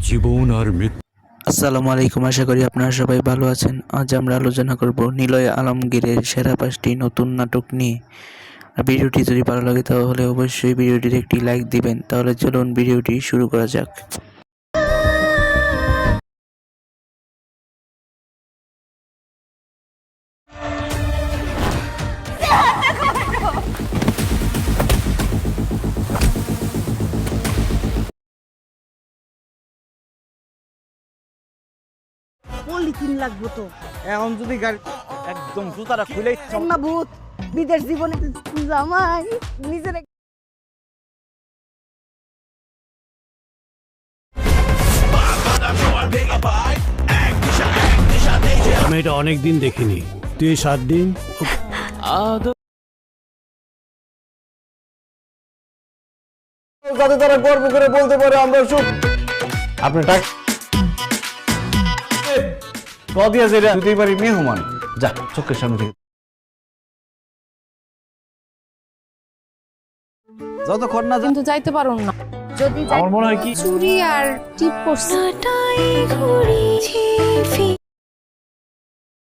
জীবন আর মৃত্যু। আসসালামু আলাইকুম, আশা করি আপনারা সবাই ভালো আছেন। আজ আমরা আলোচনা করব নিলয় আলমগীরের সেরা 5টি নতুন নাটক নিয়ে। আর ভিডিওটি যদি ভালো লাগে তাহলে অবশ্যই ভিডিওটির একটি লাইক দিবেন। তাহলে চলুন ভিডিওটি শুরু করা যাক। পলিথিন লাগবো তো এখন যদি গাড়ি একদম জুতাটা খুলেই না ভূত বিদেশ জীবনে জামাই নিজের আমি এটা অনেকদিন দেখিনি, তুই 7 দিন। যাতে তারা গর্ব করে বলতে পারে আমরা সুখ। আপনি টাকা কদিয়া যেটা দুই বাড়ি মেহমান যা চোখের সামনে থেকে যতক্ষণ না কিন্তু যাইতে পারুন না। যদি আমার মনে হয় কি চুরি আর টিপ করছে।